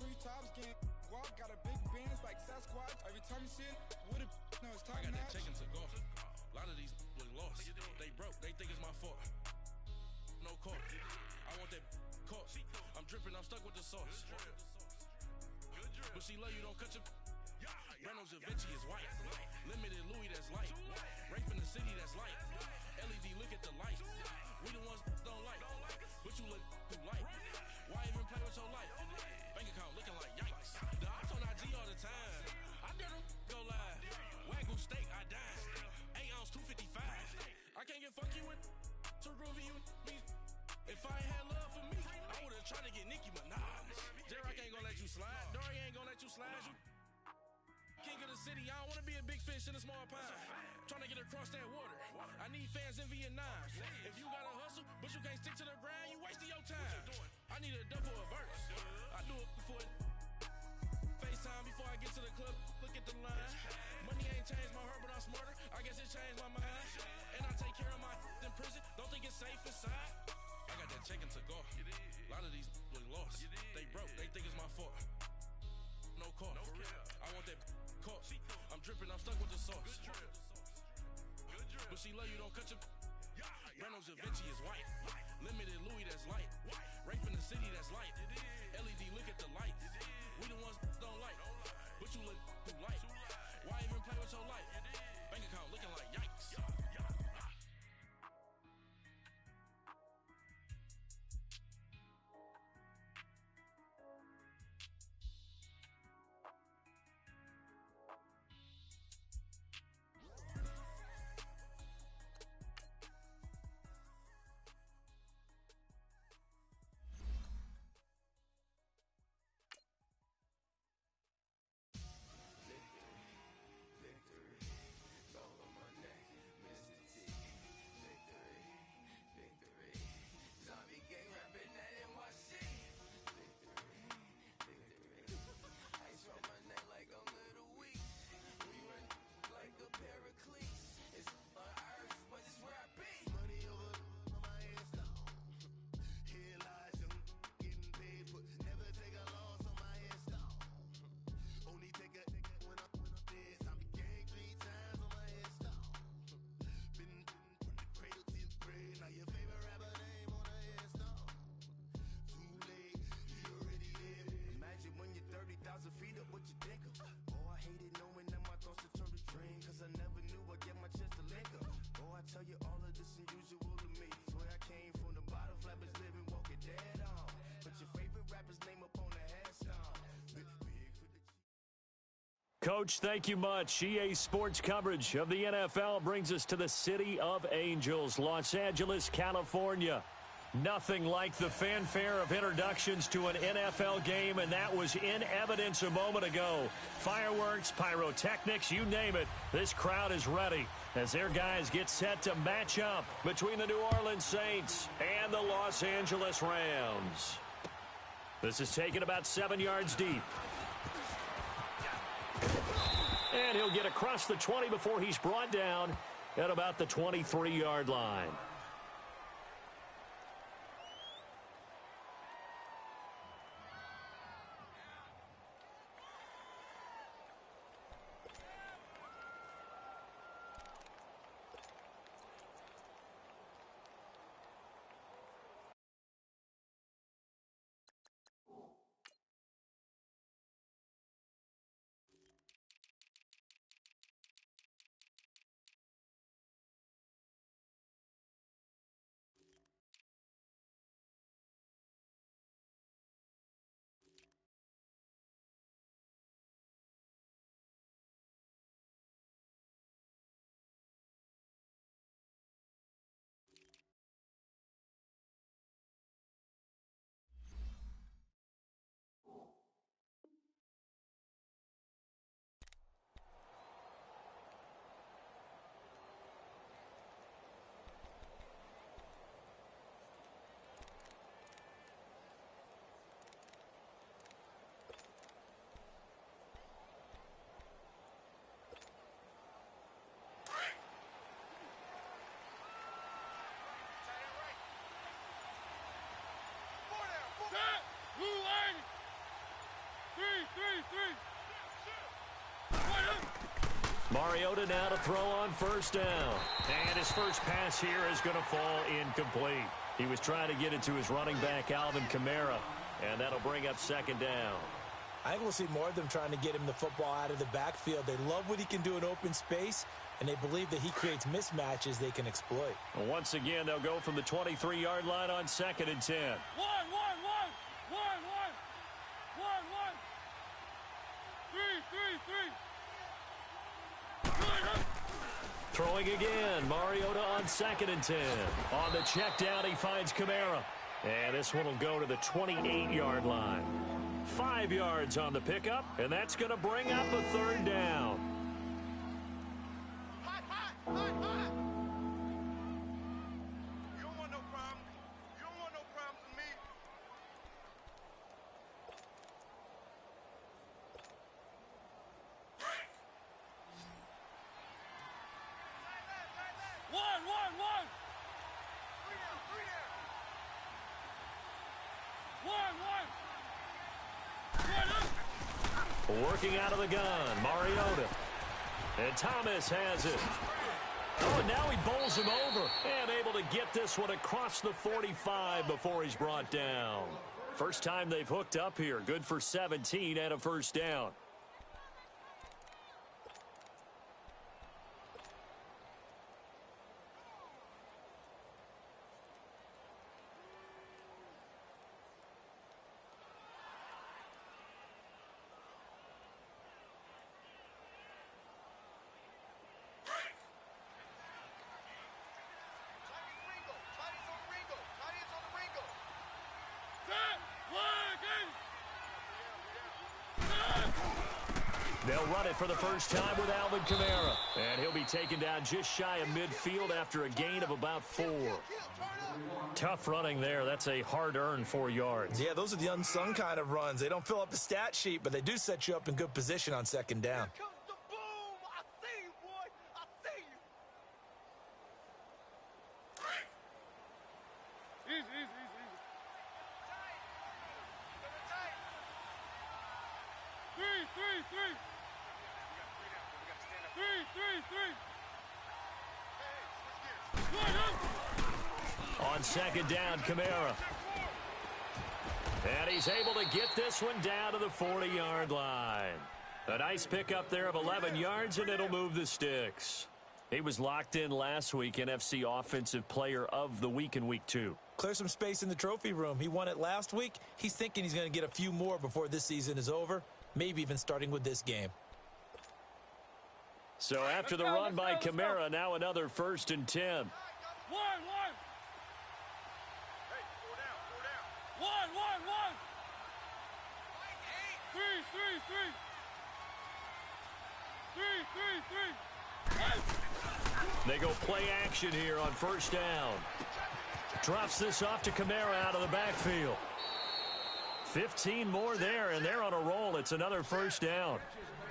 treetops, getting walk, got a big Benz like Sasquatch. Every time you see it, with a no, it's top I got that notch. check into golf. A lot of these look lost. They broke, they think it's my fault. No court. I want that court. I'm dripping, I'm stuck with the sauce. But she love you, don't cut your. Reynolds Da Vinci is white. Limited Louis, that's light. Rape in the city, that's light. LED, look at the light. We the ones don't like. But you look too light. Why even play with your life? Bank account looking like yikes. The ops on IG all the time. I dare them go live. Wagyu steak, I dine. 8 ounce, 255. I can't get funky with to groovy you me. If I ain't had love for me, I would've tried to get Nicki Minaj. J-Rock ain't gonna let you slide. Dory ain't gonna let you slide. You king of the city, I don't wanna be a big fish in a small pond. Trying to get across that water. I need fans in Vietnam. If you gotta hustle, but you can't stick to the grind, you wasting your time. I need a dub for a verse. I do it before FaceTime before I get to the club. Look at the line. Money ain't changed my heart, but I'm smarter. I guess it changed my mind. And I take care of my in prison. Don't think it's safe inside. I got that check into golf. A lot of these look lost. They broke, they think it's my fault. No court. I want that court. I'm dripping, I'm stuck with the sauce. But she love you, don't cut your. Reynolds Da Vinci is white. Limited Louis, that's light. Rape in the city, that's light. LED, look at the light. We the ones don't like. But you look too light. Why even play with your life? Bank account looking like yikes. Coach, thank you much. EA Sports coverage of the NFL brings us to the City of Angels, Los Angeles, California. Nothing like the fanfare of introductions to an NFL game, and that was in evidence a moment ago. Fireworks, pyrotechnics, you name it. This crowd is ready as their guys get set to match up between the New Orleans Saints and the Los Angeles Rams. This is taken about 7 yards deep. And he'll get across the 20 before he's brought down at about the 23-yard line. Mariota now to throw on first down. And his first pass here is going to fall incomplete. He was trying to get it to his running back, Alvin Kamara, and that'll bring up second down. I think we'll see more of them trying to get him the football out of the backfield. They love what he can do in open space, and they believe that he creates mismatches they can exploit. Well, once again, they'll go from the 23-yard line on 2nd and 10. Throwing again, Mariota on 2nd and 10. On the check down, he finds Kamara. And this one will go to the 28-yard line. 5 yards on the pickup, and that's going to bring up a third down. You don't want no problems. You don't want no problems with me. Working out of the gun, Mariota. And Thomas has it. Oh, and now he bowls him over. And able to get this one across the 45 before he's brought down. First time they've hooked up here. Good for 17 and a first down. They'll run it for the first time with Alvin Kamara. And he'll be taken down just shy of midfield after a gain of about 4. Tough running there. That's a hard-earned 4 yards. Yeah, those are the unsung kind of runs. They don't fill up the stat sheet, but they do set you up in good position on second down. On second down, Kamara. And he's able to get this one down to the 40-yard line. A nice pickup there of 11 yards, and it'll move the sticks. He was locked in last week, NFC Offensive Player of the Week in Week 2. Clear some space in the trophy room. He won it last week. He's thinking he's going to get a few more before this season is over, maybe even starting with this game. So after the run by Kamara, now another 1st and 10. They go play action here on first down. Drops this off to Kamara out of the backfield. 15 more there, and they're on a roll. It's another first down.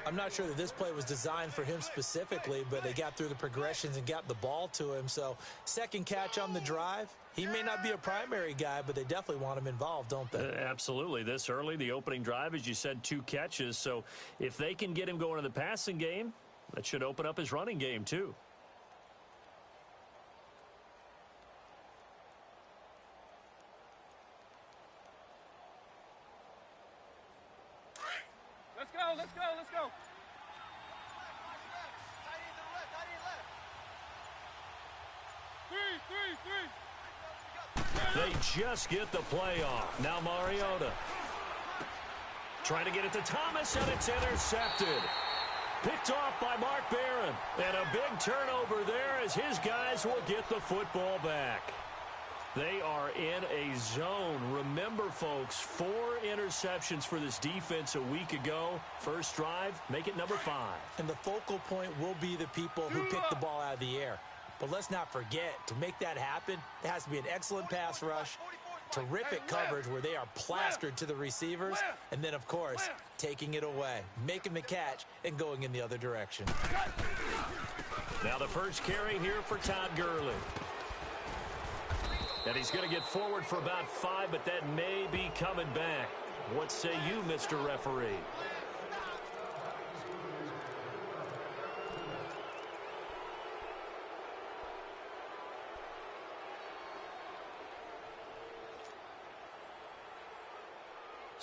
I'm not sure that this play was designed for him specifically, but they got through the progressions and got the ball to him. So second catch on the drive. He may not be a primary guy, but they definitely want him involved, don't they? Absolutely. This early, the opening drive, as you said, 2 catches. So if they can get him going in the passing game, that should open up his running game too. Let's go. They just get the play off. Now Mariota. Trying to get it to Thomas, and it's intercepted. Picked off by Mark Barron. And a big turnover there as his guys will get the football back. They are in a zone. Remember, folks, 4 interceptions for this defense a week ago. First drive, make it number 5. And the focal point will be the people who pick the ball out of the air. But let's not forget, to make that happen, it has to be an excellent pass rush, terrific coverage where they are plastered to the receivers, and then, of course, taking it away, making the catch, and going in the other direction. Now the first carry here for Todd Gurley. And he's going to get forward for about 5, but that may be coming back. What say you, Mr. Referee?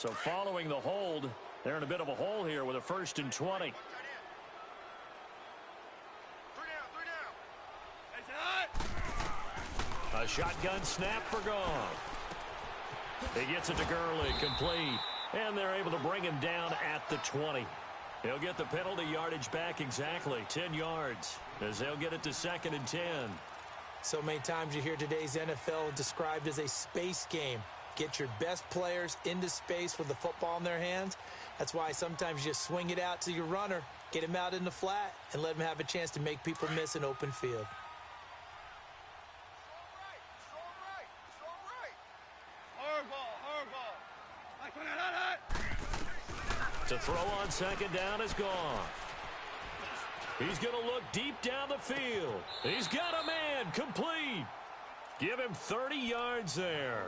So following the hold, they're in a bit of a hole here with a 1st and 20. A shotgun snap for Goff. He gets it to Gurley, complete. And they're able to bring him down at the 20. He'll get the penalty yardage back exactly, 10 yards, as they'll get it to 2nd and 10. So many times you hear today's NFL described as a space game. Get your best players into space with the football in their hands. That's why sometimes you swing it out to your runner, get him out in the flat, and let him have a chance to make people miss an open field. To throw on 2nd down is Goff. He's going to look deep down the field. He's got a man, complete. Give him 30 yards there.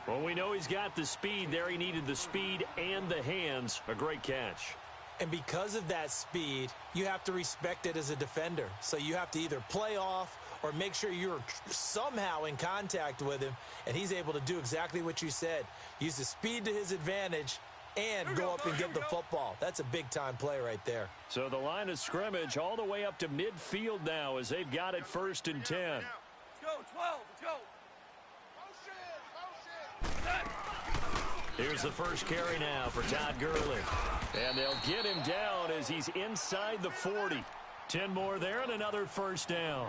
Well, we know he's got the speed there. He needed the speed and the hands. A great catch. And because of that speed, you have to respect it as a defender. So you have to either play off or make sure you're somehow in contact with him, and he's able to do exactly what you said. Use the speed to his advantage and go up and get the football. That's a big-time play right there. So the line of scrimmage all the way up to midfield now as they've got it 1st and 10. Let's go, 12, let's go. Here's the first carry now for Todd Gurley. And they'll get him down as he's inside the 40. 10 more there and another 1st down.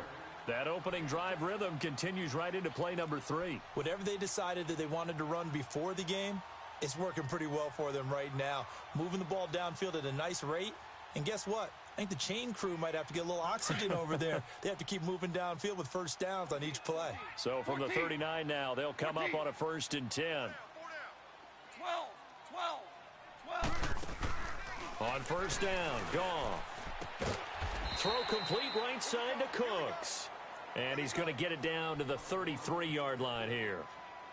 That opening drive rhythm continues right into play number 3. Whatever they decided that they wanted to run before the game, it's working pretty well for them right now. Moving the ball downfield at a nice rate. And guess what? I think the chain crew might have to get a little oxygen over there. They have to keep moving downfield with 1st downs on each play. So from the 39 now, they'll come up on a 1st and 10. 12. On 1st down, Goff. Throw complete right side to Cooks. And he's going to get it down to the 33-yard line here.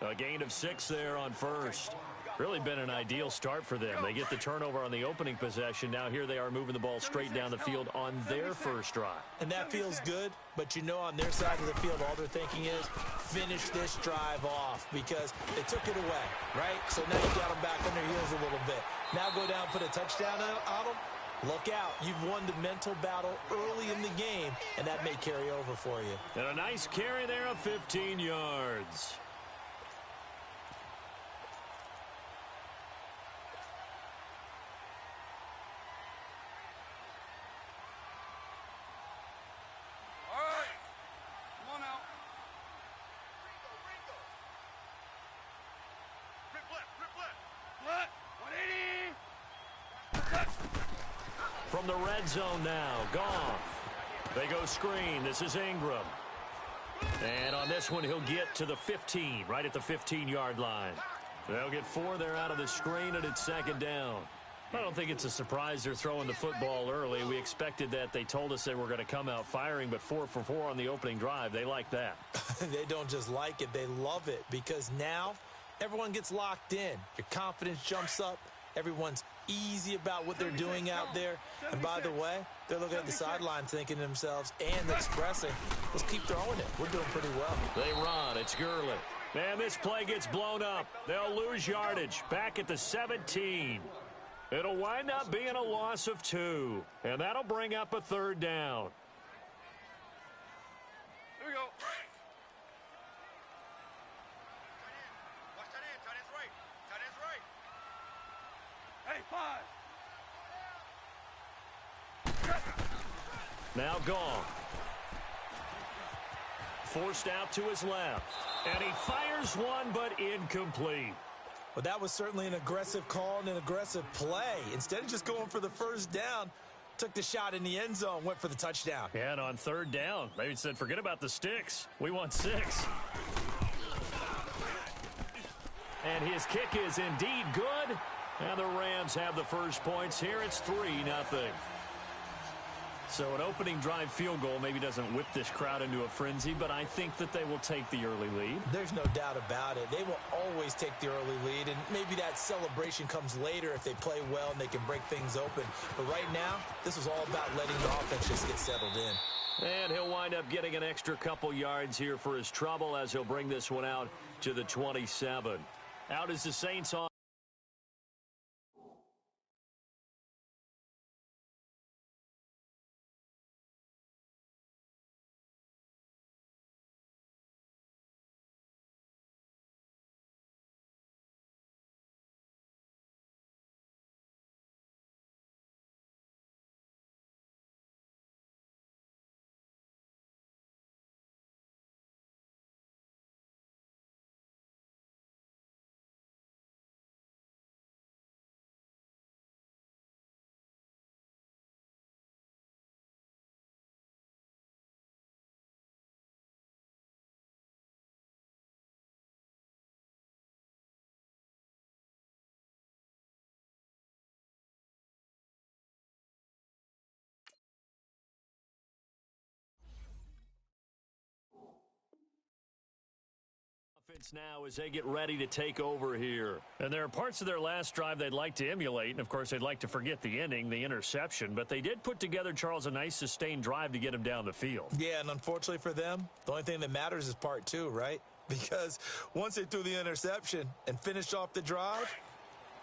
A gain of 6 there on 1st. Really been an ideal start for them. They get the turnover on the opening possession. Now here they are moving the ball straight down the field on their first drive. And that feels good, but you know on their side of the field all they're thinking is finish this drive off because they took it away, right? So now you got them back on their heels a little bit. Now go down, put a touchdown on them. Look out. You've won the mental battle early in the game, and that may carry over for you. And a nice carry there of 15 yards. From the red zone now, Goff. They go screen. This is Ingram. And on this one, he'll get to the 15, right at the 15-yard line. They'll get 4 there out of the screen, and it's 2nd down. I don't think it's a surprise they're throwing the football early. We expected that. They told us they were going to come out firing, but 4 for 4 on the opening drive. They like that. They don't just like it. They love it because now everyone gets locked in. Your confidence jumps up. Everyone's easy about what they're doing out there. And by the way, they're looking at the sideline thinking to themselves and expressing, let's keep throwing it. We're doing pretty well. They run. It's Gurley. Man, this play gets blown up. They'll lose yardage back at the 17. It'll wind up being a loss of 2. And that'll bring up a 3rd down. Here we go. Now gone. Forced out to his left. And he fires one, but incomplete. Well, that was certainly an aggressive call and an aggressive play. Instead of just going for the 1st down, took the shot in the end zone, went for the touchdown. Yeah, and on 3rd down, they said, forget about the sticks. We want 6. And his kick is indeed good. And the Rams have the first points here. It's 3-0. So an opening drive field goal maybe doesn't whip this crowd into a frenzy, but I think that they will take the early lead. There's no doubt about it. They will always take the early lead, and maybe that celebration comes later if they play well and they can break things open. But right now, this is all about letting the offense just get settled in. And he'll wind up getting an extra couple yards here for his trouble as he'll bring this one out to the 27. Out is the Saints on. Offense now as they get ready to take over here. And there are parts of their last drive they'd like to emulate, and of course they'd like to forget the ending, the interception, but they did put together, Charles, a nice sustained drive to get him down the field. Yeah, and unfortunately for them, the only thing that matters is part two, right? Because once they threw the interception and finished off the drive,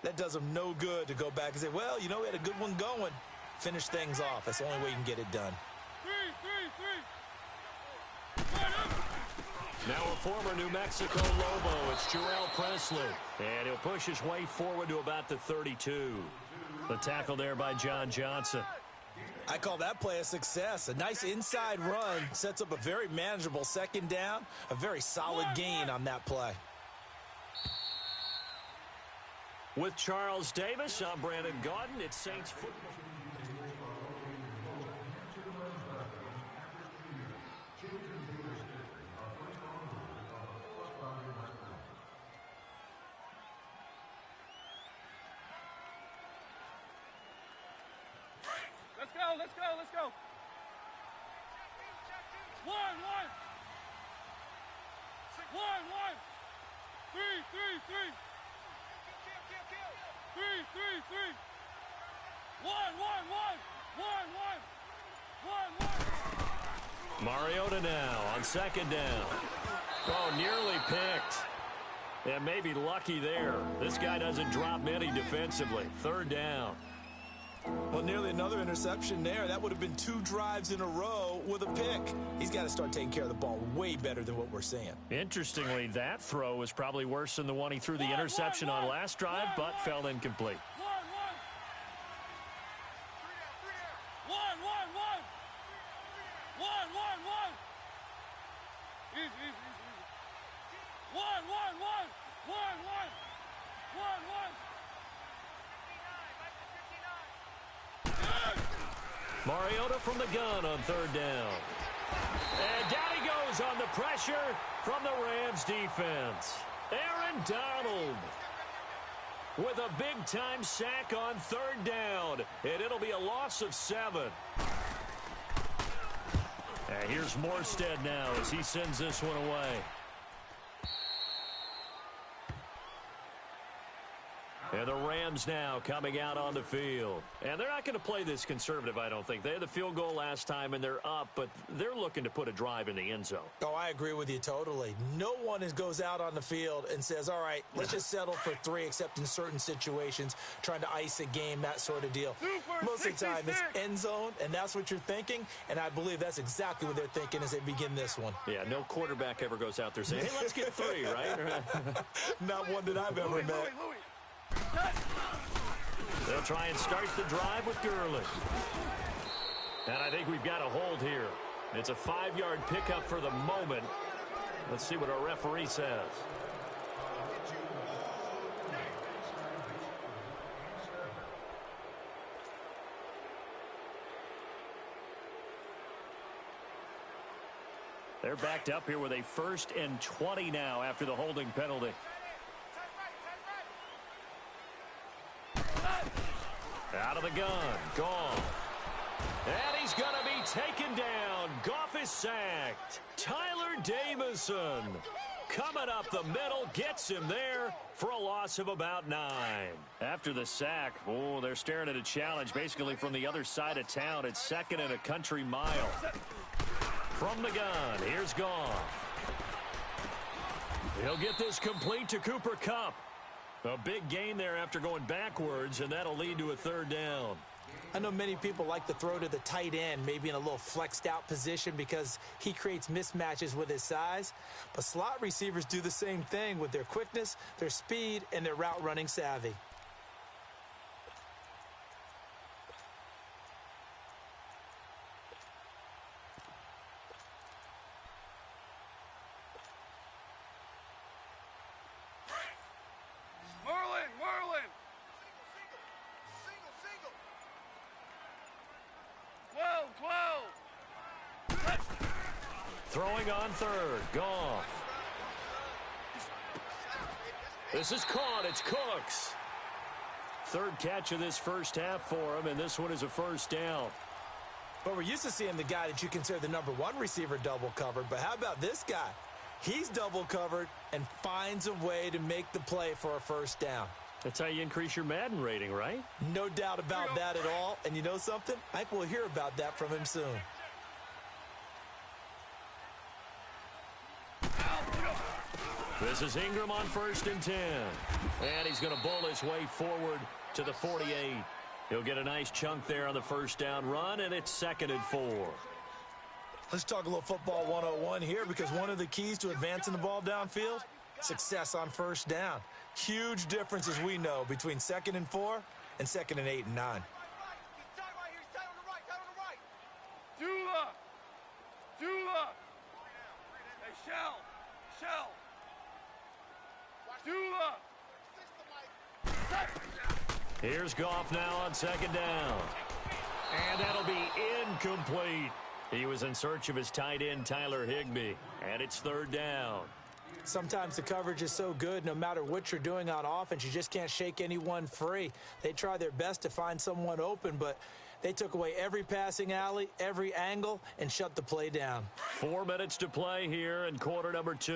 that does them no good to go back and say, well, you know, we had a good one going. Finish things off. That's the only way you can get it done. Now a former New Mexico Lobo, it's Jarrell Presley. And he'll push his way forward to about the 32. The tackle there by John Johnson. I call that play a success. A nice inside run sets up a very manageable second down, a very solid gain on that play. With Charles Davis, I'm Brandon Gaudin. It's Saints football. Let's go. One. 3. 1. Mariota now on second down. Oh, nearly picked. And maybe lucky there. This guy doesn't drop many defensively. Third down. Well, nearly another interception there. That would have been 2 drives in a row with a pick. He's got to start taking care of the ball way better than what we're seeing. Interestingly, that throw was probably worse than the one he threw the interception on last drive, but fell incomplete. 1. Mariota from the gun on third down. And down he goes on the pressure from the Rams defense. Aaron Donald with a big-time sack on third down. And it'll be a loss of 7. And here's Morstead now as he sends this one away. And the Rams now coming out on the field. And they're not going to play this conservative, I don't think. They had the field goal last time, and they're up, but they're looking to put a drive in the end zone. Oh, I agree with you totally. No one goes out on the field and says, all right, let's just settle for 3, except in certain situations, trying to ice a game, that sort of deal. Most of the time, it's end zone, and that's what you're thinking, and I believe that's exactly what they're thinking as they begin this one. Yeah, no quarterback ever goes out there saying, hey, let's get 3, right? Not one that I've ever met. They'll try and start the drive with Gurley. And I think we've got a hold here. It's a 5-yard pickup for the moment. Let's see what our referee says. They're backed up here with a 1st and 20 now after the holding penalty. Out of the gun, Goff. And he's going to be taken down. Goff is sacked. Tyler Davison coming up the middle, gets him there for a loss of about 9. After the sack, oh, they're staring at a challenge basically from the other side of town. It's 2nd and a country mile. From the gun, here's Goff. He'll get this complete to Cooper Kupp. A big gain there after going backwards, and that'll lead to a 3rd down. I know many people like to throw to the tight end, maybe in a little flexed out position because he creates mismatches with his size. But slot receivers do the same thing with their quickness, their speed, and their route running savvy. Merlin. Single. 12. Throwing on 3rd, Goff. This is caught, it's Cooks. 3rd catch of this first half for him, and this one is a 1st down. But we're used to seeing the guy that you consider the #1 receiver double covered, but how about this guy? He's double covered and finds a way to make the play for a first down. That's how you increase your Madden rating, right? No doubt about that at all. And you know something? I think we'll hear about that from him soon. This is Ingram on 1st and 10. And he's going to bowl his way forward to the 48. He'll get a nice chunk there on the first down run, and it's 2nd and 4. Let's talk a little football 101 here, because one of the keys to advancing the ball downfield, success on first down. Huge difference, as we know, between 2nd and 4 and 2nd and 8 and 9. Dula! Dula! Hey, Shell! Shell! Dula! Here's Goff now on 2nd down. And that'll be incomplete. He was in search of his tight end, Tyler Higbee. And it's 3rd down. Sometimes the coverage is so good, no matter what you're doing on offense, you just can't shake anyone free. They try their best to find someone open, but they took away every passing alley, every angle, and shut the play down. 4 minutes to play here in quarter number 2.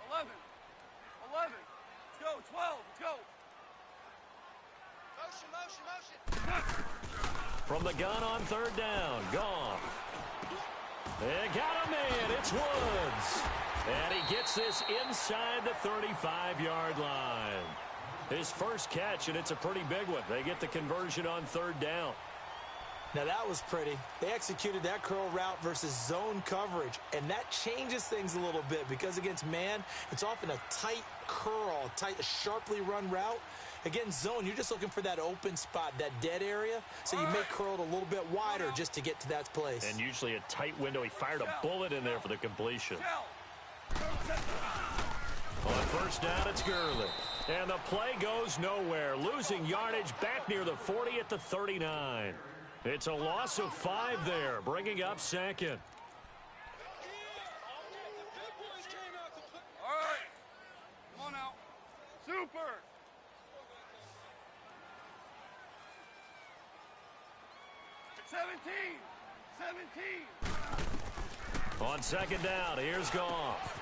11. 11. Let's go. 12. Let's go. Motion. From the gun on 3rd down, Goff. They got him in. It's Woods. And he gets this inside the 35-yard line. His first catch, and it's a pretty big one. They get the conversion on 3rd down. Now, that was pretty. They executed that curl route versus zone coverage, and that changes things a little bit because against man, it's often a tight curl, tight, sharply run route. Against zone, you're just looking for that open spot, that dead area, so you make curl a little bit wider just to get to that place. And usually a tight window. He fired a bullet in there for the completion. On 1st down, it's Gurley. And the play goes nowhere. Losing yardage back near the 40 at the 39. It's a loss of 5 there, bringing up 2nd. All right. Come on out. Super. Seventeen. On 2nd down, here's Goff.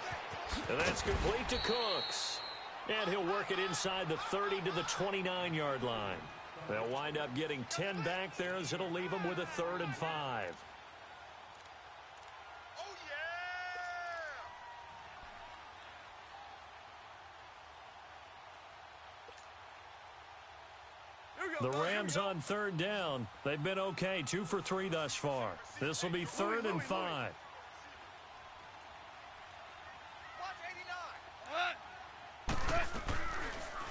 And that's complete to Cooks. And he'll work it inside the 30 to the 29-yard line. They'll wind up getting 10 back there, as it'll leave them with a 3rd and 5. The Rams on 3rd down. They've been okay, 2 for 3 thus far. This will be 3rd and 5.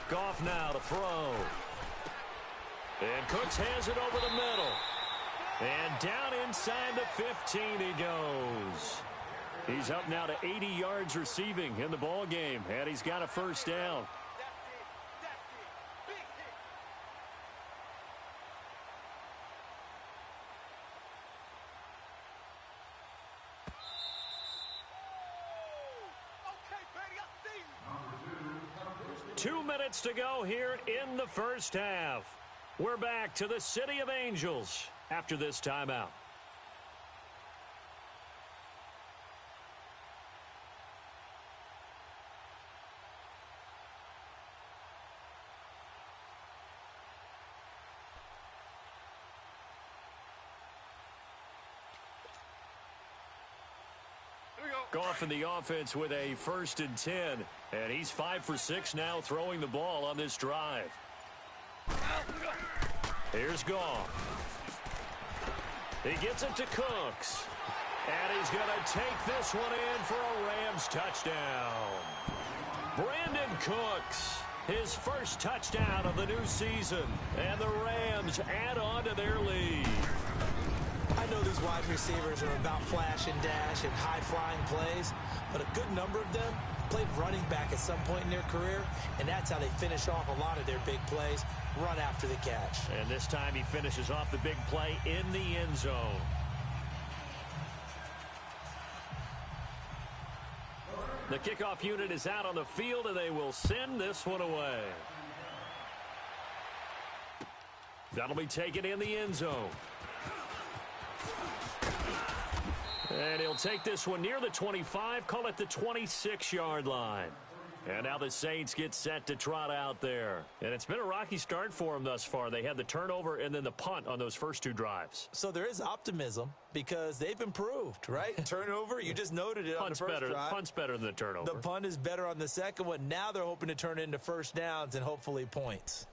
Goff now to throw. And Cooks has it over the middle. And down inside the 15 he goes. He's up now to 80 yards receiving in the ball game, and he's got a first down. Two minutes to go here in the first half. We're back to the City of Angels after this timeout. Goff in the offense with a 1st and 10, and he's 5 for 6 now throwing the ball on this drive. Here's Goff. He gets it to Cooks, and he's going to take this one in for a Rams touchdown. Brandon Cooks, his first touchdown of the new season, and the Rams add on to their lead. I know these wide receivers are about flash and dash and high-flying plays, but a good number of them played running back at some point in their career, and that's how they finish off a lot of their big plays, run after the catch. And this time he finishes off the big play in the end zone. The kickoff unit is out on the field, and they will send this one away. That'll be taken in the end zone. And he'll take this one near the 25, call it the 26-yard line. And now the Saints get set to trot out there. And it's been a rocky start for them thus far. They had the turnover and then the punt on those first two drives. So there is optimism because they've improved, right? Turnover, you just noted it on the first drive. Punt's better than the turnover. The punt is better on the second one. Now they're hoping to turn it into first downs and hopefully points.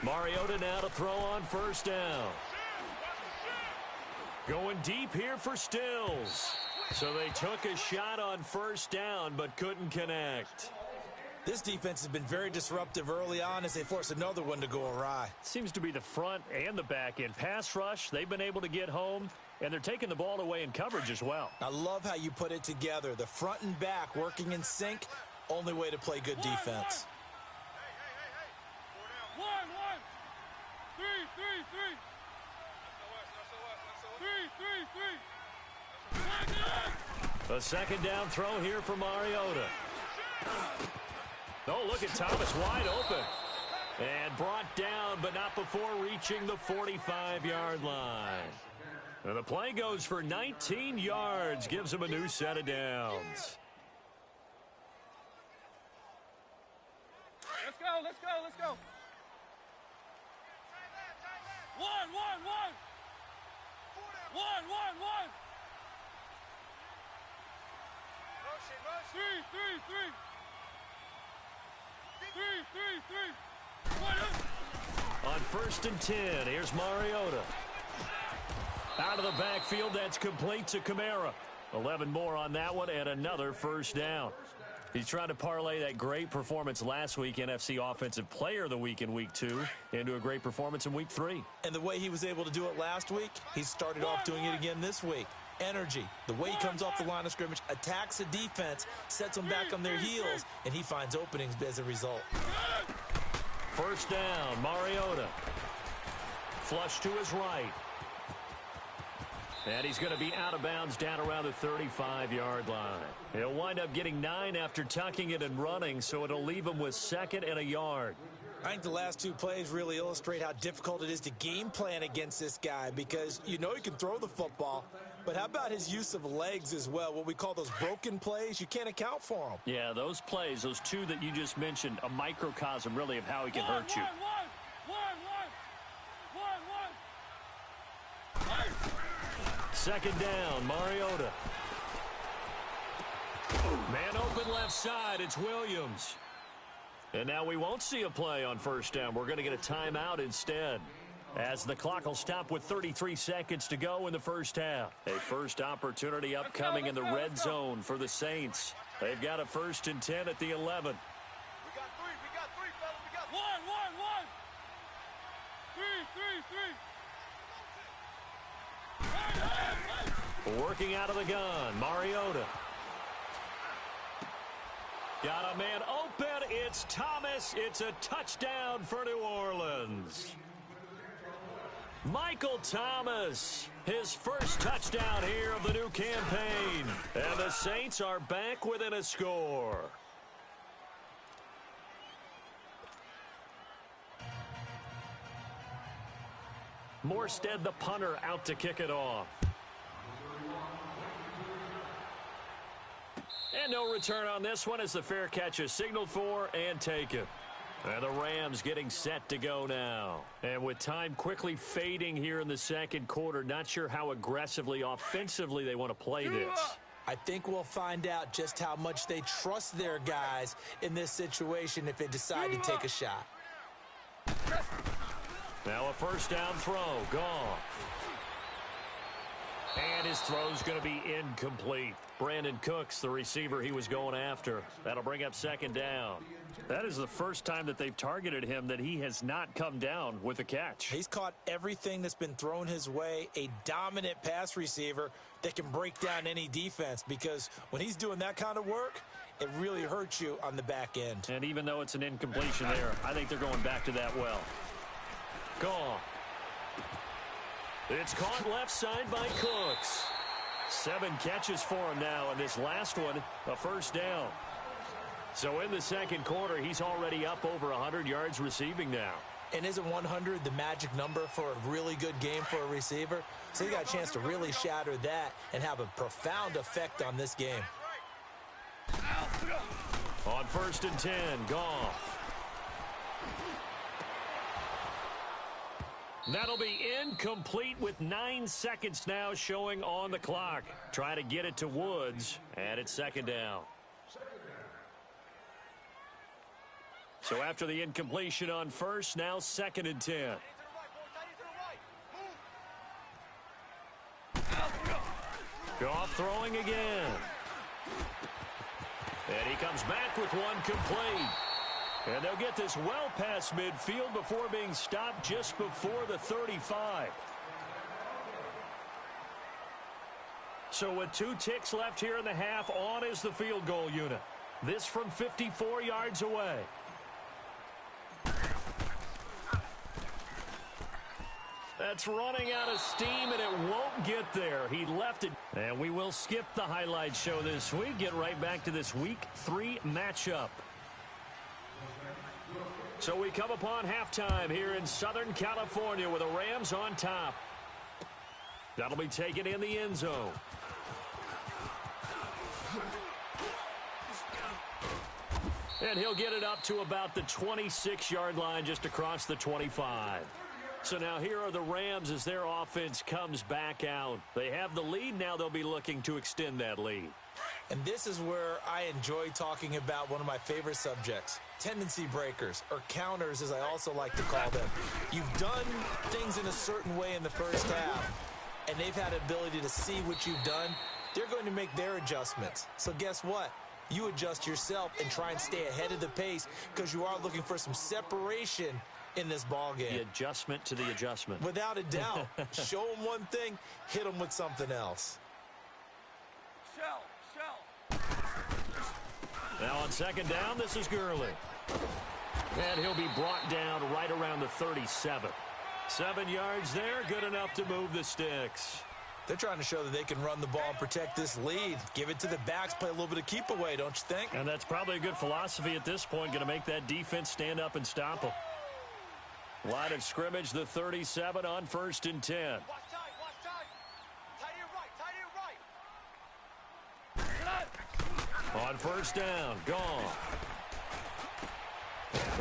Mariota now to throw on first down. Going deep here for Stills. So they took a shot on first down but couldn't connect. This defense has been very disruptive early on as they force another one to go awry. Seems to be the front and the back end. Pass rush, they've been able to get home, and they're taking the ball away in coverage as well. I love how you put it together. The front and back working in sync, only way to play good defense. A second down throw here for Mariota. Oh, look at Thomas wide open. And brought down, but not before reaching the 45-yard line. And the play goes for 19 yards, gives him a new set of downs. Let's go, let's go, let's go. One. 3. On 1st and 10, here's Mariota. Out of the backfield, that's complete to Kamara. 11 more on that one and another first down. He's trying to parlay that great performance last week, NFC Offensive Player of the Week in Week 2, into a great performance in Week 3. And the way he was able to do it last week, he started off doing it again this week. Energy, the way he comes off the line of scrimmage, attacks the defense, sets them back on their heels, and he finds openings as a result. First down, Mariota. Flush to his right. And he's going to be out of bounds down around the 35-yard line. He'll wind up getting 9 after tucking it and running, so it'll leave him with 2nd and a yard. I think the last 2 plays really illustrate how difficult it is to game plan against this guy because you know he can throw the football, but how about his use of legs as well? What we call those broken plays, you can't account for them. Yeah, those plays, those 2 that you just mentioned, a microcosm really of how he can hurt you. Second down, Mariota. Man open left side, it's Williams. And now we won't see a play on first down. We're going to get a timeout instead, as the clock will stop with 33 seconds to go in the first half. A first opportunity upcoming in the red zone for the Saints. They've got a 1st and 10 at the 11. We got 3, fellas. We got 3. 3. Working out of the gun, Mariota. Got a man open. It's Thomas. It's a touchdown for New Orleans. Michael Thomas, his first touchdown here of the new campaign. And the Saints are back within a score. Morstead, the punter, out to kick it off. And no return on this one as the fair catch is signaled for and taken. And the Rams getting set to go now. And with time quickly fading here in the second quarter, not sure how aggressively, offensively they want to play this. I think we'll find out just how much they trust their guys in this situation if they decide to take a shot. Now a first down throw, gone. And his throw's going to be incomplete. Brandon Cooks, the receiver he was going after. That'll bring up second down. That is the first time that they've targeted him that he has not come down with a catch. He's caught everything that's been thrown his way, a dominant pass receiver that can break down any defense, because when he's doing that kind of work, it really hurts you on the back end. And even though it's an incompletion there, I think they're going back to that well. Gone. It's caught left side by Cooks. 7 catches for him now, and this last one, a first down. So in the second quarter, he's already up over 100 yards receiving now. And isn't 100 the magic number for a really good game for a receiver? So he got a chance to really shatter that and have a profound effect on this game. On 1st and 10, Goff. That'll be incomplete with 9 seconds now showing on the clock. Try to get it to Woods, and it's second down. So after the incompletion on first, now 2nd and 10. Goff throwing again. And he comes back with one complete. And they'll get this well past midfield before being stopped just before the 35. So with 2 ticks left here in the half, on is the field goal unit. This from 54 yards away. That's running out of steam, and it won't get there. He left it. And we will skip the highlight show this week. Get right back to this Week 3 matchup. So we come upon halftime here in Southern California with the Rams on top. That'll be taken in the end zone. And he'll get it up to about the 26-yard line, just across the 25. So now here are the Rams as their offense comes back out. They have the lead. Now they'll be looking to extend that lead. And this is where I enjoy talking about one of my favorite subjects, tendency breakers, or counters as I also like to call them. You've done things in a certain way in the first half, and they've had the ability to see what you've done. They're going to make their adjustments. So guess what? You adjust yourself and try and stay ahead of the pace, because you are looking for some separation in this ball game. The adjustment to the adjustment. Without a doubt. Show them one thing, hit them with something else. Shell. Now on second down, this is Gurley. And he'll be brought down right around the 37. 7 yards there, good enough to move the sticks. They're trying to show that they can run the ball and protect this lead. Give it to the backs, play a little bit of keep away, don't you think? And that's probably a good philosophy at this point, going to make that defense stand up and stop them. Line of scrimmage, the 37 on 1st and 10. Watch time. Tight to your right. On 1st down, gone.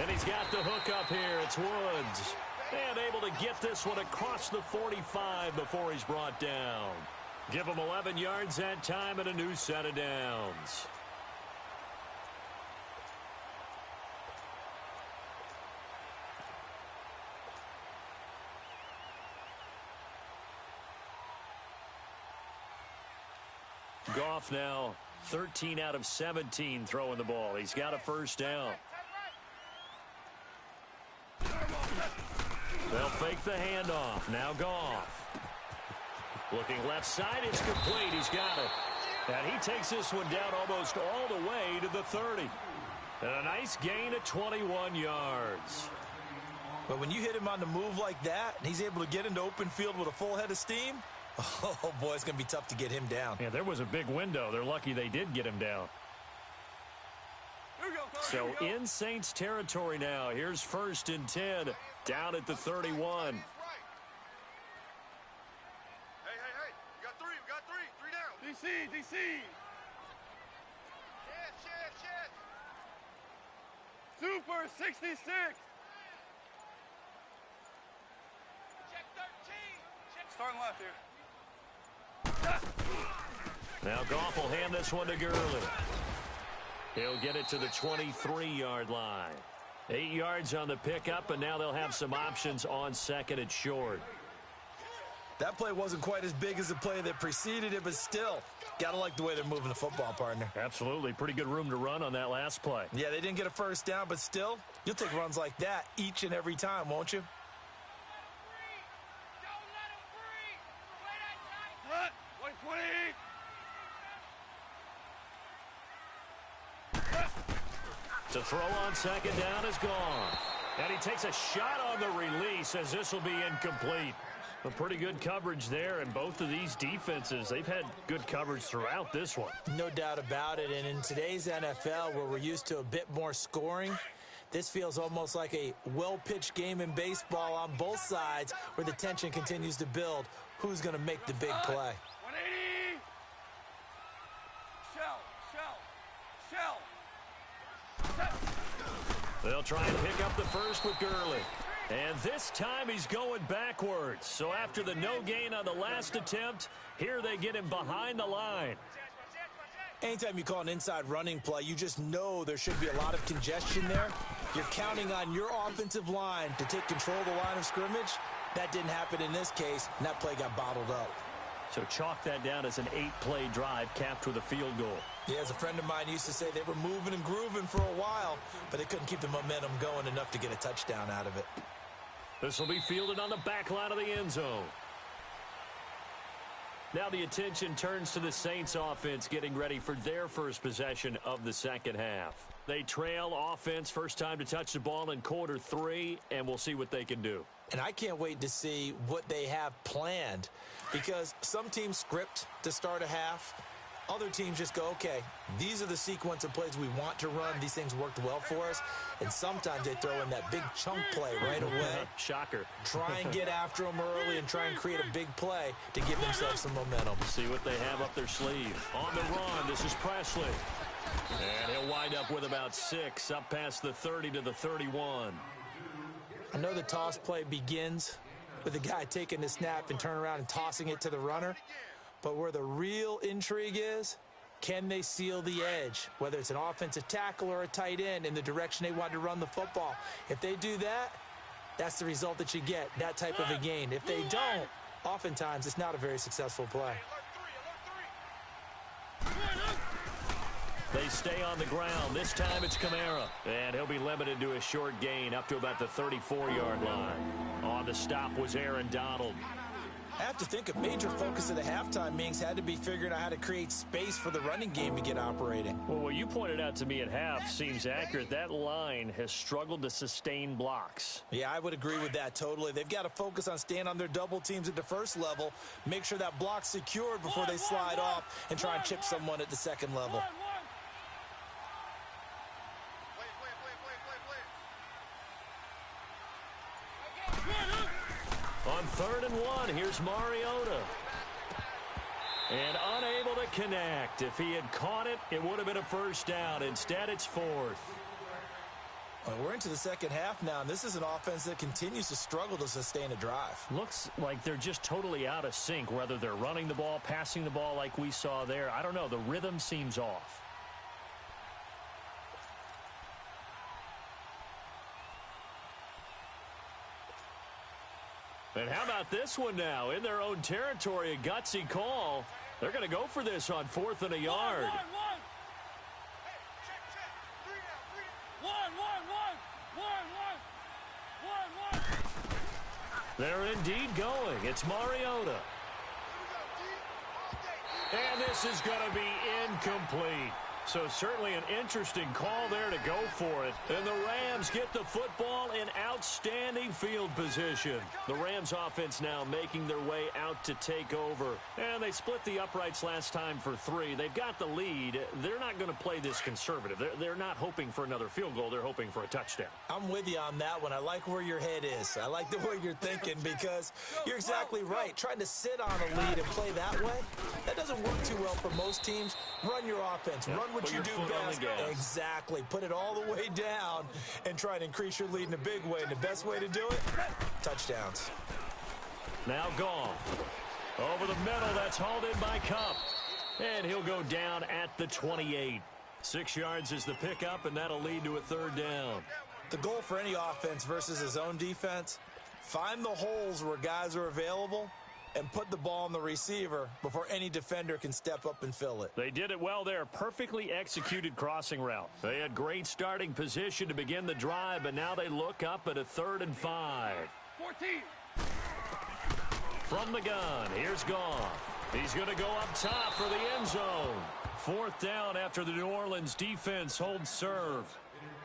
And he's got the hook up here. It's Woods. And able to get this one across the 45 before he's brought down. Give him 11 yards that time and a new set of downs. Goff now 13 out of 17 throwing the ball. He's got a first down. They'll fake the handoff. Now Goff. Looking left side. It's complete. He's got it. And he takes this one down almost all the way to the 30. And a nice gain of 21 yards. But when you hit him on the move like that, and he's able to get into open field with a full head of steam, oh, boy, it's going to be tough to get him down. Yeah, there was a big window. They're lucky they did get him down. So in Saints territory now. Here's 1st and 10 down at the 31. Hey. We got three. Three down. DC. Shit. Super 66. Check 13. Starting left here. Now Goff will hand this one to Gurley. He'll get it to the 23-yard line. 8 yards on the pickup, and now they'll have some options on 2nd and short. That play wasn't quite as big as the play that preceded it, but still, got to like the way they're moving the football, partner. Absolutely. Pretty good room to run on that last play. Yeah, they didn't get a first down, but still, you'll take runs like that each and every time, won't you? To throw on second down is gone. And he takes a shot on the release as this will be incomplete. A pretty good coverage there, and both of these defenses, they've had good coverage throughout this one. No doubt about it, and in today's NFL, where we're used to a bit more scoring, this feels almost like a well-pitched game in baseball on both sides where the tension continues to build. Who's going to make the big play? 180. Shell. They'll try and pick up the first with Gurley. And this time he's going backwards. So after the no gain on the last attempt, here they get him behind the line. Anytime you call an inside running play, you just know there should be a lot of congestion there. You're counting on your offensive line to take control of the line of scrimmage. That didn't happen in this case, and that play got bottled up. So chalk that down as an 8-play drive capped with a field goal. Yeah, as a friend of mine used to say, they were moving and grooving for a while, but they couldn't keep the momentum going enough to get a touchdown out of it. This will be fielded on the back line of the end zone. Now the attention turns to the Saints offense getting ready for their first possession of the second half. They trail offense first time to touch the ball in quarter 3, and we'll see what they can do. And I can't wait to see what they have planned, because some teams script to start a half. Other teams just go, okay, these are the sequence of plays we want to run. These things worked well for us. And sometimes they throw in that big chunk play right away. Shocker. Try and get after them early and try and create a big play to give themselves some momentum. See what they have up their sleeve. On the run, this is Presley. And he'll wind up with about 6, up past the 30 to the 31. I know the toss play begins with the guy taking the snap and turning around and tossing it to the runner. But where the real intrigue is, can they seal the edge, whether it's an offensive tackle or a tight end, in the direction they want to run the football? If they do that, that's the result that you get, that type of a gain. If they don't, oftentimes it's not a very successful play. They stay on the ground. This time it's Kamara. And he'll be limited to a short gain up to about the 34-yard line. On the stop was Aaron Donald. I have to think a major focus of the halftime meetings had to be figuring out how to create space for the running game to get operating. Well, what you pointed out to me at half seems accurate. That line has struggled to sustain blocks. Yeah, I would agree with that totally. They've got to focus on staying on their double teams at the first level, make sure that block's secured before they slide off and try and chip someone at the second level. On 3rd and 1, here's Mariota. And unable to connect. If he had caught it, it would have been a first down. Instead, it's 4th. Well, we're into the second half now, and this is an offense that continues to struggle to sustain a drive. Looks like they're just totally out of sync, whether they're running the ball, passing the ball like we saw there. I don't know. The rhythm seems off. And how about this one now? In their own territory, a gutsy call. They're going to go for this on 4th and a yard. They're indeed going. It's Mariota. And this is going to be incomplete. So certainly an interesting call there to go for it. And the Rams get the football in outstanding field position. The Rams offense now making their way out to take over. And they split the uprights last time for 3. They've got the lead. They're not going to play this conservative. They're not hoping for another field goal. They're hoping for a touchdown. I'm with you on that one. I like where your head is. I like the way you're thinking, because you're exactly right. Trying to sit on a lead and play that way, that doesn't work too well for most teams. Run your offense. Run what you do best. Exactly. Put it all the way down and try and increase your lead in a big way. And the best way to do it, touchdowns. Now gone. Over the middle, that's hauled in by Kupp. And he'll go down at the 28. 6 yards is the pickup, and that'll lead to a 3rd down. The goal for any offense versus his own defense, find the holes where guys are available and put the ball on the receiver before any defender can step up and fill it. They did it well there. Perfectly executed crossing route. They had great starting position to begin the drive, but now they look up at a 3rd and 5. 14. From the gun, here's Goff. He's going to go up top for the end zone. 4th down after the New Orleans defense holds serve.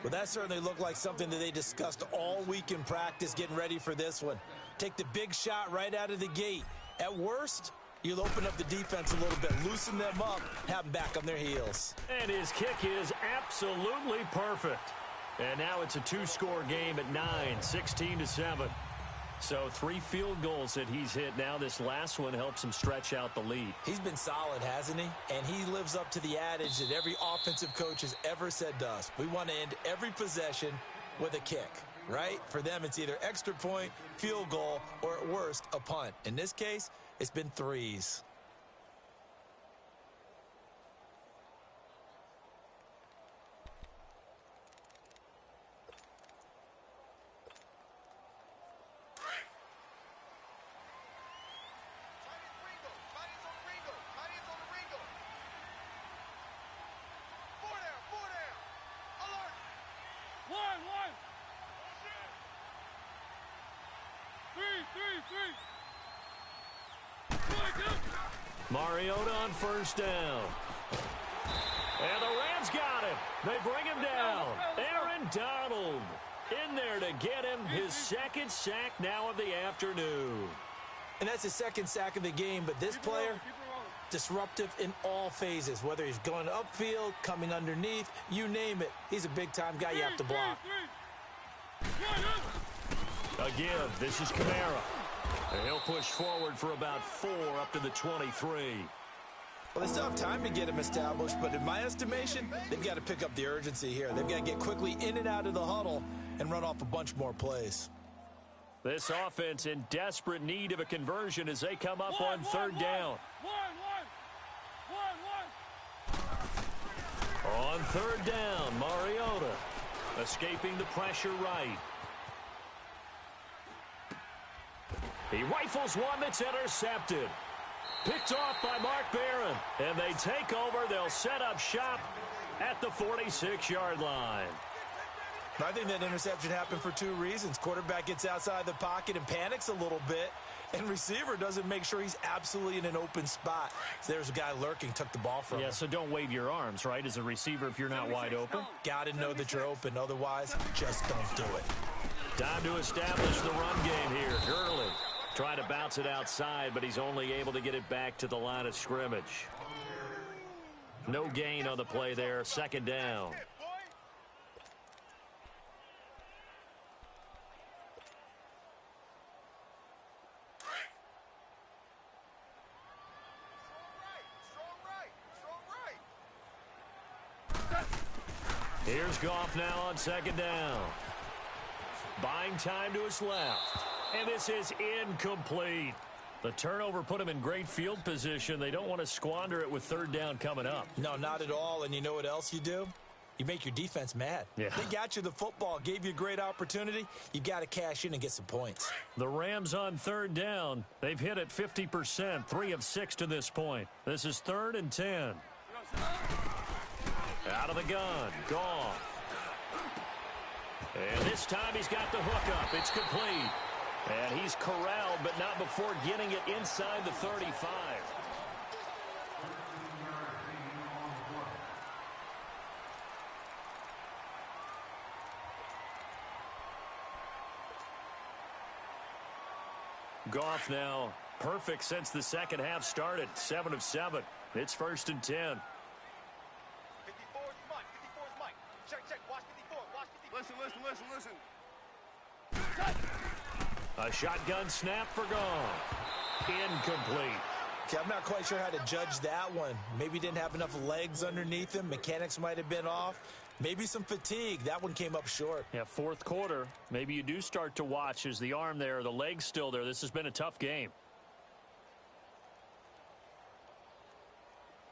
Well, that certainly looked like something that they discussed all week in practice getting ready for this one. Take the big shot right out of the gate. At worst, you'll open up the defense a little bit, loosen them up, have them back on their heels. And his kick is absolutely perfect. And now it's a 2-score game at 9, 16-7. So 3 field goals that he's hit now. This last one helps him stretch out the lead. He's been solid, hasn't he? And he lives up to the adage that every offensive coach has ever said to us. We want to end every possession with a kick, right? For them, it's either extra point, field goal, or at worst, a punt. In this case, it's been 3s. Mariota on 1st down. And the Rams got him. They bring him down. Aaron Donald in there to get him his 2nd sack now of the afternoon. And that's his 2nd sack of the game, but this player, disruptive in all phases, whether he's going upfield, coming underneath, you name it. He's a big-time guy you have to block. A give. This is Kamara. And he'll push forward for about 4 up to the 23. Well, they still have time to get him established, but in my estimation, they've got to pick up the urgency here. They've got to get quickly in and out of the huddle and run off a bunch more plays. This offense in desperate need of a conversion as they come up on 3rd down. On 3rd down, Mariota escaping the pressure right. He rifles one that's intercepted. Picked off by Mark Barron. And they take over. They'll set up shop at the 46-yard line. I think that interception happened for 2 reasons. Quarterback gets outside the pocket and panics a little bit. And receiver doesn't make sure he's absolutely in an open spot. So there's a guy lurking, took the ball from him. Yeah, so don't wave your arms, right, as a receiver if you're not wide open. Got to know that you're open. Otherwise, just don't do it. Time to establish the run game here. Gurley trying to bounce it outside, but he's only able to get it back to the line of scrimmage. No gain on the play there. 2nd down. Here's Goff now on 2nd down. Buying time to his left. And this is incomplete. The turnover put him in great field position. They don't want to squander it with 3rd down coming up. No, not at all. And you know what else you do? You make your defense mad. Yeah. They got you the football, gave you a great opportunity. You got to cash in and get some points. The Rams on 3rd down. They've hit it 50%, 3 of 6 to this point. This is 3rd and 10. Out of the gun, Goff. And this time he's got the hook up. It's complete. And he's corralled, but not before getting it inside the 35. Goff now perfect since the 2nd half started. 7 of 7. It's 1st and 10. 54's Mike. 54's Mike. Check. Watch 54. Watch 54. Listen. A shotgun snap for Goff. Incomplete. Okay, I'm not quite sure how to judge that one. Maybe didn't have enough legs underneath him. Mechanics might have been off. Maybe some fatigue. That one came up short. Yeah, 4th quarter. Maybe you do start to watch as the arm there, the leg's still there. This has been a tough game.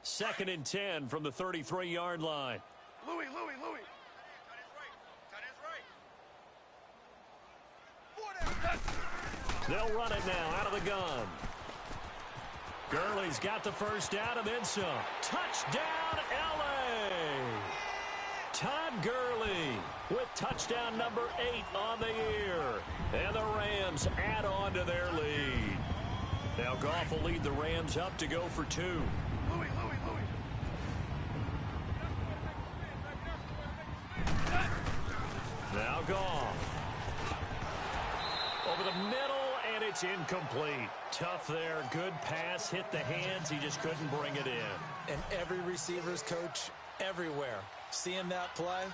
2nd and 10 from the 33-yard line. Louis. They'll run it now out of the gun. Gurley's got the first down and then some. Touchdown, L.A. Todd Gurley with touchdown number 8 on the year. And the Rams add on to their lead. Now Goff will lead the Rams up to go for 2. Now Goff. Over the middle, and it's incomplete. Tough there. Good pass. Hit the hands. He just couldn't bring it in. And every receiver's coach everywhere. Seeing that play,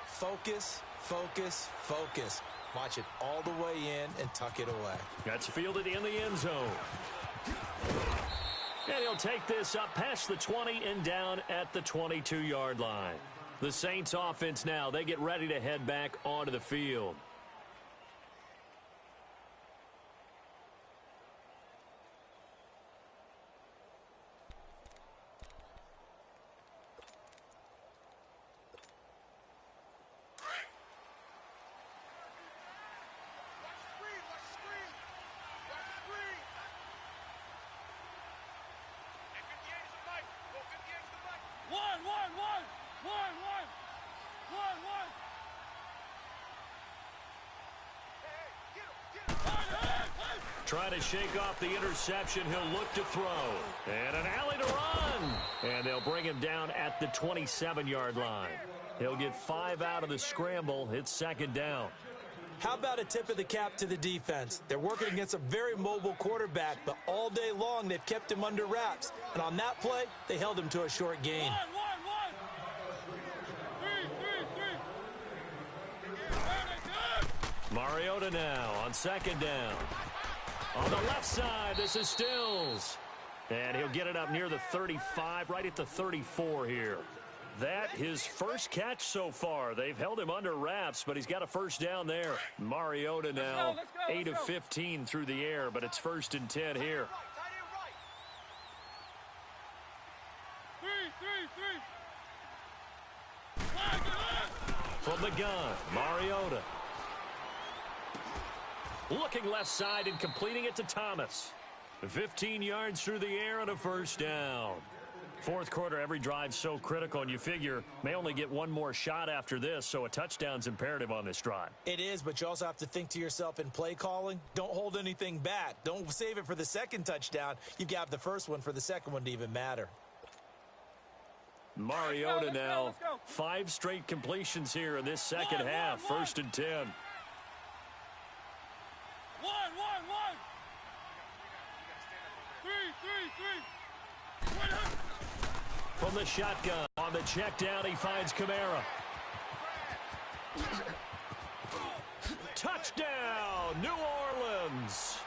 focus, focus, focus. Watch it all the way in and tuck it away. That's fielded in the end zone. And he'll take this up past the 20 and down at the 22-yard line. The Saints offense now, they get ready to head back onto the field. Trying to shake off the interception. He'll look to throw. And an alley to run. And they'll bring him down at the 27-yard line. He'll get 5 out of the scramble. It's second down. How about a tip of the cap to the defense? They're working against a very mobile quarterback, but all day long they've kept him under wraps. And on that play, they held him to a short gain. Mariota now on second down. On the left side, this is Stills. And he'll get it up near the 35, right at the 34 here. That his first catch so far. They've held him under wraps, but he's got a first down there. Mariota now 8 of 15 through the air, but it's 1st and 10 here. From the gun, Mariota. Looking left side and completing it to Thomas. 15 yards through the air and a first down. Fourth quarter, every drive so critical, and you figure may only get one more shot after this, so a touchdown's imperative on this drive. It is, but you also have to think to yourself in play calling, don't hold anything back. Don't save it for the second touchdown. You've got the first one for the second one to even matter. Mariota now, 5 straight completions here in this second half. 1st and 10. From the shotgun, on the check down, he finds Kamara. Touchdown, New Orleans.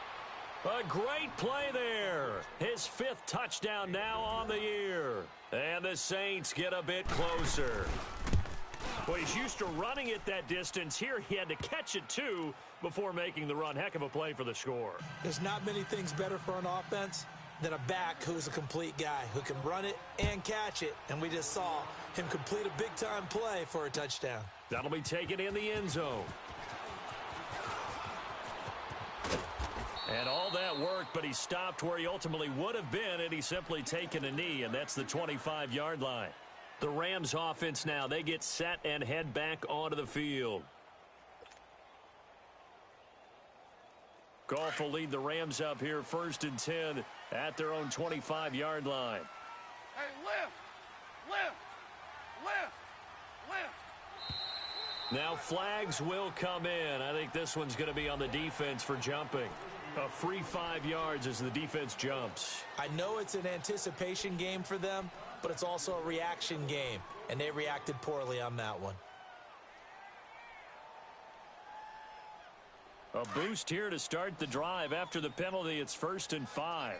A great play there. His 5th touchdown now on the year. And the Saints get a bit closer. Well, he's used to running it that distance. Here he had to catch it, too, before making the run. Heck of a play for the score. There's not many things better for an offense than a back who's a complete guy who can run it and catch it. And we just saw him complete a big-time play for a touchdown. That'll be taken in the end zone. And all that worked, but he stopped where he ultimately would have been, and he's simply taken a knee, and that's the 25-yard line. The Rams offense now, they get set and head back onto the field. Goff will lead the Rams up here 1st and 10 at their own 25-yard line. Hey, lift! Now flags will come in. I think this one's going to be on the defense for jumping. A free 5 yards as the defense jumps. I know it's an anticipation game for them, but it's also a reaction game, and they reacted poorly on that one. A boost here to start the drive. After the penalty, it's 1st and 5.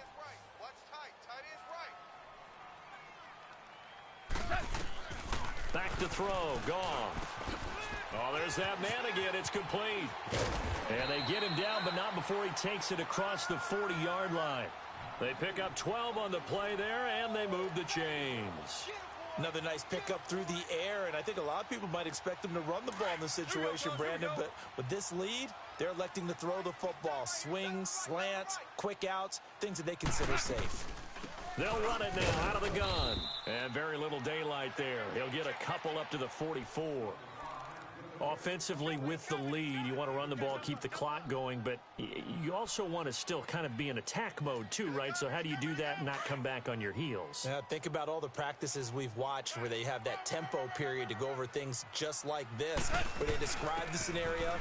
Back to throw. Goff. Oh, there's that man again. It's complete. And they get him down, but not before he takes it across the 40-yard line. They pick up 12 on the play there, and they move the chains. Another nice pickup through the air, and I think a lot of people might expect them to run the ball in this situation, Brandon, but with this lead, they're electing to throw the football. Swings, slants, quick outs, things that they consider safe. They'll run it now out of the gun. And very little daylight there. He'll get a couple up to the 44. Offensively with the lead, you want to run the ball, keep the clock going, but you also want to still kind of be in attack mode too, right? So how do you do that and not come back on your heels? Yeah, think about all the practices we've watched where they have that tempo period to go over things just like this, where they describe the scenario,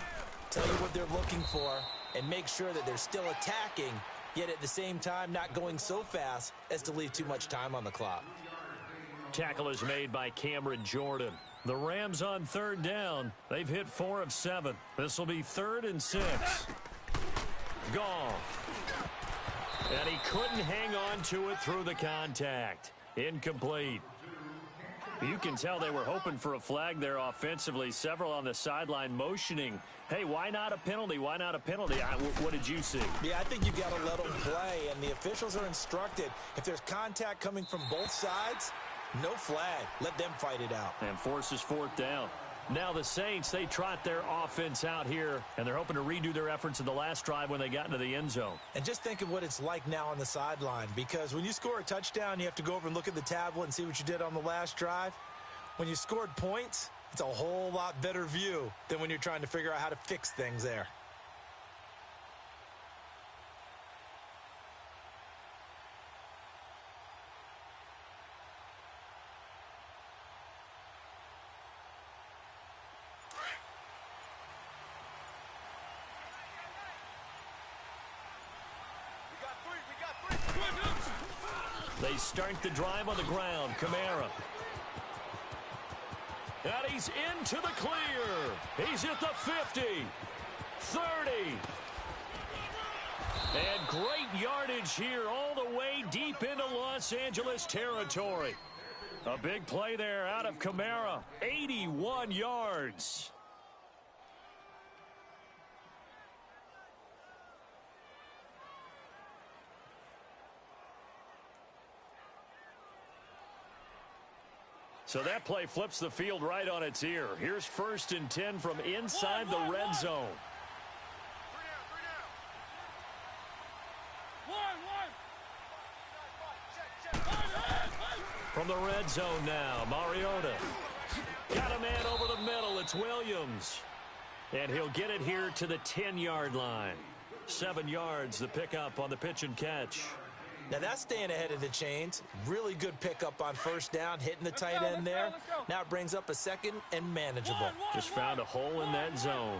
tell you what they're looking for, and make sure that they're still attacking, yet at the same time not going so fast as to leave too much time on the clock. Tackle is made by Cameron Jordan. The Rams on third down. They've hit 4 of 7. This will be 3rd and 6. Goff. And he couldn't hang on to it through the contact. Incomplete. You can tell they were hoping for a flag there offensively. Several on the sideline motioning. Hey, why not a penalty? Why not a penalty? What did you see? Yeah, I think you've got to let them play, and the officials are instructed. If there's contact coming from both sides, no flag. Let them fight it out. And forces 4th down. Now the Saints, they trot their offense out here, and they're hoping to redo their efforts in the last drive when they got into the end zone. And just think of what it's like now on the sideline, because when you score a touchdown, you have to go over and look at the tablet and see what you did on the last drive. When you scored points, it's a whole lot better view than when you're trying to figure out how to fix things there. They start the drive on the ground. Kamara. And he's into the clear. He's at the 50. 30. And great yardage here all the way deep into Los Angeles territory. A big play there out of Kamara. 81 yards. So that play flips the field right on its ear. Here's 1st and 10 from inside the red zone. From the red zone now, Mariota. Got a man over the middle. It's Williams. And he'll get it here to the 10-yard line. 7 yards, the pickup on the pitch and catch. Now that's staying ahead of the chains. Really good pickup on 1st down, hitting the tight end there. Now it brings up a 2nd and manageable. Just found a hole in that zone.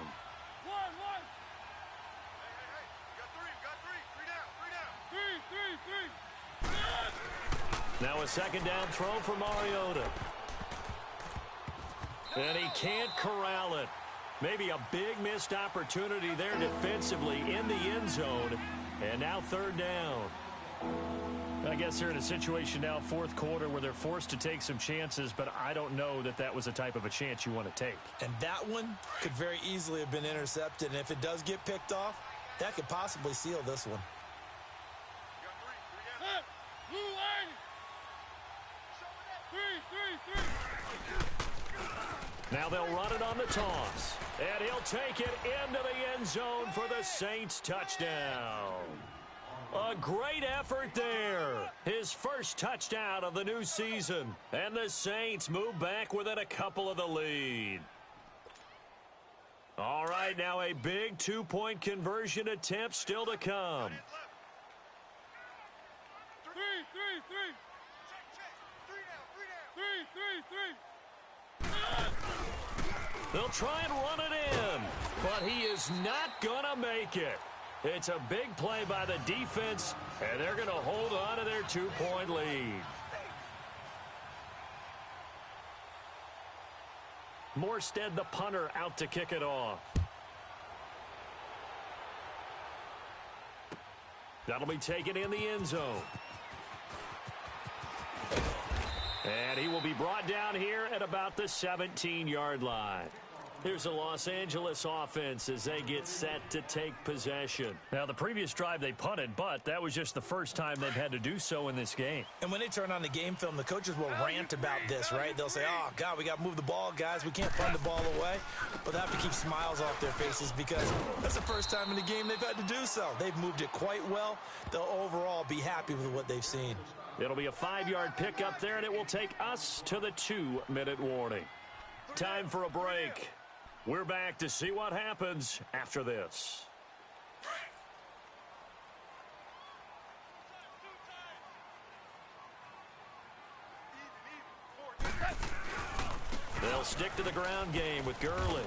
Now a 2nd down throw for Mariota. And he can't corral it. Maybe a big missed opportunity there defensively in the end zone. And now 3rd down. I guess they're in a situation now, 4th quarter, where they're forced to take some chances, but I don't know that that was the type of a chance you want to take. And that one could very easily have been intercepted, and if it does get picked off, that could possibly seal this one. Now they'll run it on the toss, and he'll take it into the end zone for the Saints touchdown. A great effort there. His first touchdown of the new season. And the Saints move back within a couple of the lead. All right, now a big 2-point conversion attempt still to come. They'll try and run it in, but he is not gonna make it. It's a big play by the defense, and they're going to hold on to their 2-point lead. Morstead, the punter, out to kick it off. That'll be taken in the end zone. And he will be brought down here at about the 17-yard line. Here's the Los Angeles offense as they get set to take possession. Now, the previous drive they punted, but that was just the first time they've had to do so in this game. And when they turn on the game film, the coaches will rant about this, right? They'll say, oh, God, we got to move the ball, guys. We can't punt the ball away. But they have to keep smiles off their faces because that's the first time in the game they've had to do so. They've moved it quite well. They'll overall be happy with what they've seen. It'll be a 5-yard pickup there, and it will take us to the 2-minute warning. Time for a break. We're back to see what happens after this. They'll stick to the ground game with Gurley.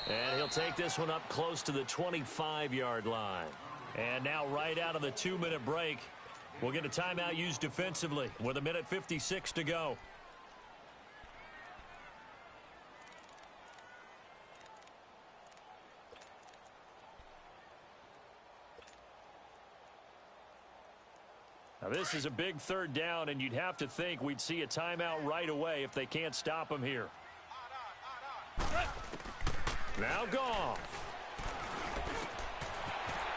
And he'll take this one up close to the 25-yard line. And now right out of the 2-minute break, we'll get a timeout used defensively with 1:56 to go. Now this is a big 3rd down, and you'd have to think we'd see a timeout right away if they can't stop him here. Now Goff.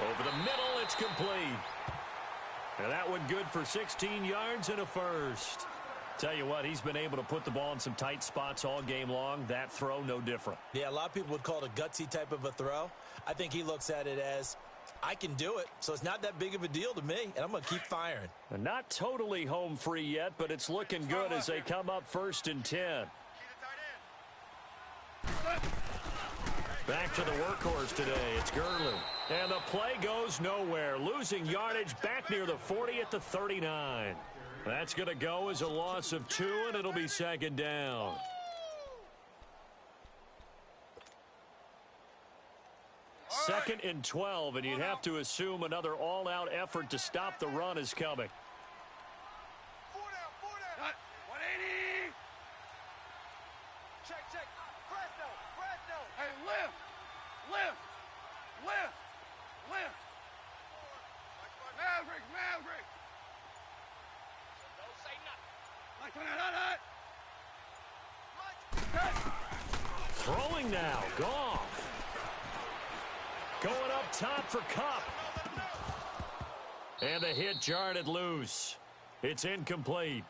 Over the middle, it's complete. And that one good for 16 yards and a first. Tell you what, he's been able to put the ball in some tight spots all game long. That throw, no different. Yeah, a lot of people would call it a gutsy type of a throw. I think he looks at it as, I can do it, so it's not that big of a deal to me, and I'm going to keep firing. And not totally home free yet, but it's looking good as they come up 1st and 10. Back to the workhorse today. It's Gurley. And the play goes nowhere. Losing yardage back near the 40 at the 39. That's going to go as a loss of 2, and it'll be 2nd down. Second and 12, and you'd have to assume another all-out effort to stop the run is coming. 180. Check. Fresno. Hey, lift. Maverick. Don't say nothing. Throwing now. Goff. Going up top for Kupp. And the hit jarred loose. It's incomplete.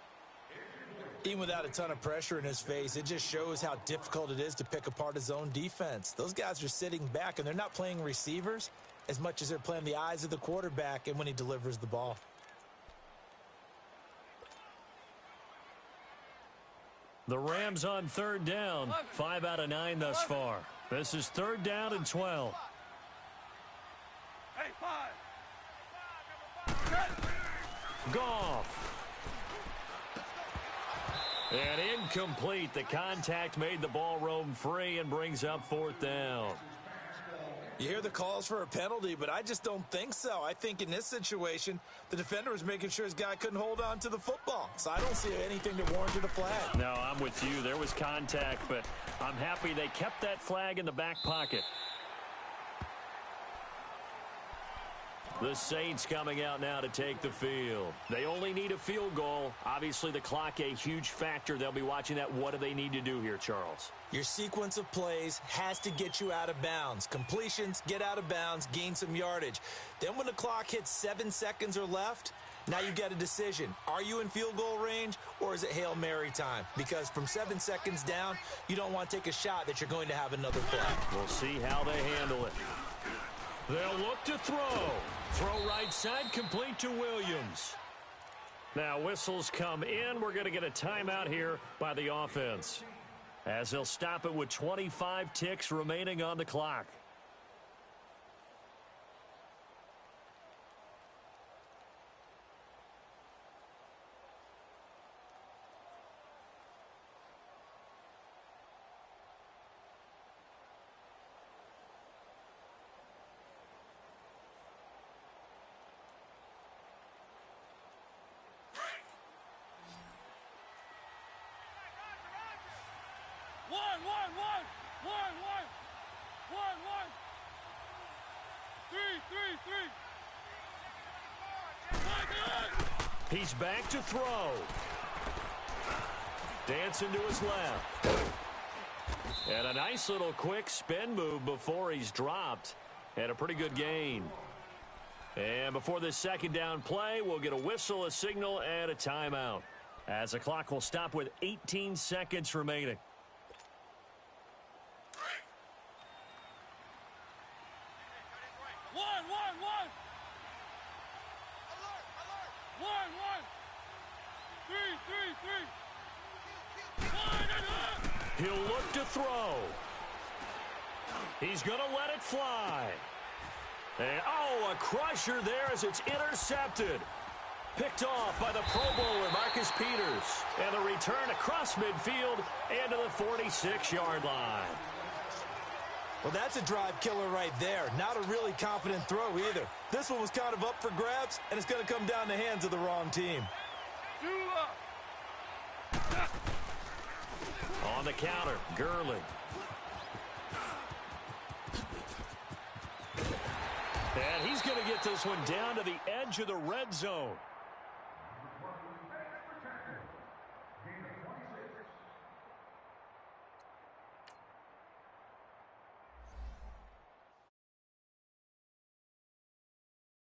Even without a ton of pressure in his face, it just shows how difficult it is to pick apart his own defense. Those guys are sitting back, and they're not playing receivers as much as they're playing the eyes of the quarterback and when he delivers the ball. The Rams on 3rd down. 5 out of 9 thus far. This is 3rd down and 12. Hey, 5. Goff. And incomplete. The contact made the ball roam free and brings up 4th down. You hear the calls for a penalty, but I just don't think so. I think in this situation, the defender was making sure his guy couldn't hold on to the football. So I don't see anything that warranted a flag. No, I'm with you. There was contact, but I'm happy they kept that flag in the back pocket. The Saints coming out now to take the field. They only need a field goal. Obviously, the clock a huge factor. They'll be watching that. What do they need to do here, Charles? Your sequence of plays has to get you out of bounds. Completions, get out of bounds, gain some yardage. Then when the clock hits 7 seconds or left, now you get a decision. Are you in field goal range, or is it Hail Mary time? Because from 7 seconds down, you don't want to take a shot that you're going to have another play. We'll see how they handle it. They'll look to throw. Throw right side, complete to Williams. Now whistles come in. We're going to get a timeout here by the offense, as they'll stop it with 25 ticks remaining on the clock. He's back to throw. Dancing to his left. And a nice little quick spin move before he's dropped. And a pretty good gain. And before this 2nd down play, we'll get a whistle, a signal, and a timeout, as the clock will stop with 18 seconds remaining. He'll look to throw. He's going to let it fly. And, oh, a crusher there as it's intercepted. Picked off by the Pro Bowler, Marcus Peters. And the return across midfield and to the 46-yard line. Well, that's a drive killer right there. Not a really confident throw either. This one was kind of up for grabs, and it's going to come down the hands of the wrong team. On the counter, Gurley. And he's going to get this one down to the edge of the red zone.